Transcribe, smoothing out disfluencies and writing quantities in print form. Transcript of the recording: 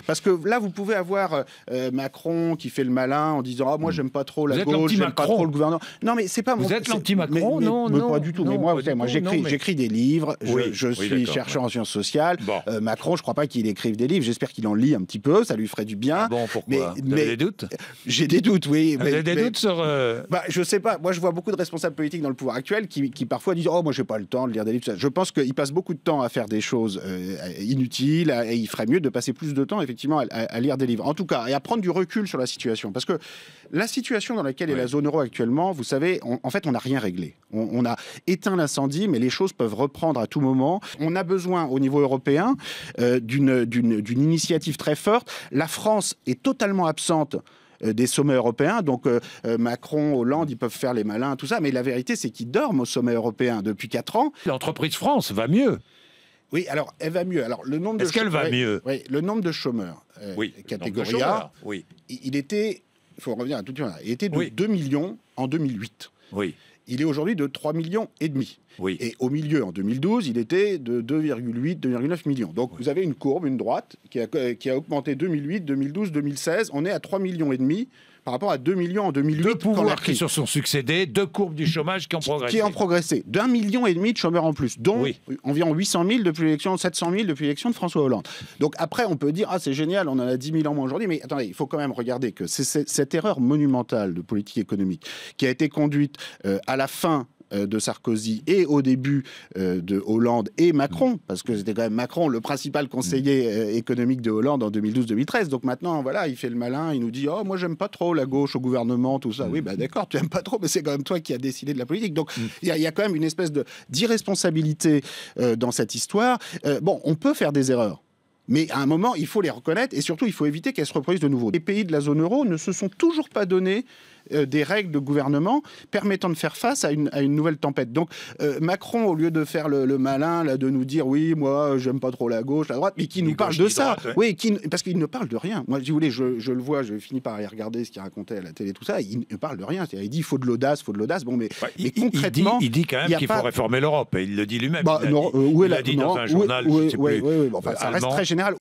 Parce que là, vous pouvez avoir Macron qui fait le malin en disant « Ah, moi, j'aime pas trop la gauche, j'aime pas trop le gouvernement. » Non, mais c'est pas... Vous êtes l'anti-Macron? Non, pas du tout. Non, mais moi, j'écris des livres, je suis chercheur en sciences sociales. Bon. Macron, je crois pas qu'il écrive des livres. J'espère qu'il en lit un petit peu, ça lui ferait du bien. Ah bon, pourquoi? Vous avez des doutes? J'ai des doutes, oui. Vous avez des doutes sur... Je sais pas. Moi, je vois beaucoup de responsables politiques dans le pouvoir actuel qui parfois disent « Oh, moi, j'ai pas le temps de lire des livres. » Je pense qu'ils passent beaucoup de temps à faire des choses inutiles et il ferait mieux de passer plus de temps, effectivement, à lire des livres. En tout cas, et à prendre du recul sur la situation. Parce que la situation dans laquelle est la zone euro actuellement, vous savez, en fait, on n'a rien réglé. On a éteint l'incendie, mais les choses peuvent reprendre à tout moment. On a besoin, au niveau européen, d'une initiative très forte. La France est totalement absente des sommets européens, donc Macron, Hollande, ils peuvent faire les malins, tout ça, mais la vérité, c'est qu'ils dorment au sommet européen depuis 4 ans. L'entreprise France va mieux. Oui, alors, elle va mieux. Alors, le nombre Est-ce qu'elle va mieux? Oui, le nombre de chômeurs, catégorie A, il était, il faut revenir à tout de suite, il était de 2 millions en 2008. Oui. Il est aujourd'hui de 3,5 millions. Oui. Et au milieu, en 2012, il était de 2,8, 2,9 millions. Donc, vous avez une courbe, une droite, qui a augmenté 2008, 2012, 2016. On est à 3,5 millions par rapport à 2 millions en 2008. Deux pouvoirs qui se sont succédés, deux courbes du chômage qui ont progressé. Qui ont progressé. D'1,5 million de chômeurs en plus, dont environ 800 000 depuis l'élection, 700 000 depuis l'élection de François Hollande. Donc après, on peut dire, ah, c'est génial, on en a 10 000 en moins aujourd'hui. Mais attendez, il faut quand même regarder que c'est cette erreur monumentale de politique économique qui a été conduite à la fin de Sarkozy et au début de Hollande et Macron, parce que c'était quand même Macron le principal conseiller économique de Hollande en 2012-2013. Donc maintenant, voilà, il fait le malin, il nous dit « Oh, moi, j'aime pas trop la gauche au gouvernement, tout ça. » Oui, bah d'accord, tu aimes pas trop, mais c'est quand même toi qui as décidé de la politique. Donc il y a quand même une espèce d'irresponsabilité dans cette histoire. Bon, on peut faire des erreurs. Mais à un moment, il faut les reconnaître et surtout, il faut éviter qu'elles se reproduisent de nouveau. Les pays de la zone euro ne se sont toujours pas donné des règles de gouvernement permettant de faire face à une nouvelle tempête. Donc Macron, au lieu de faire le malin, là, de nous dire oui, moi, j'aime pas trop la gauche, la droite, mais qui nous parle de ça, parce qu'il ne parle de rien. Moi, si vous voulez, je le vois, je finis par aller regarder ce qu'il racontait à la télé, tout ça. Il ne parle de rien. Il dit il faut de l'audace, Bon, mais concrètement, il dit quand même qu'il faut réformer l'Europe. Et il le dit lui-même. Il l'a dit dans un journal. Ça reste très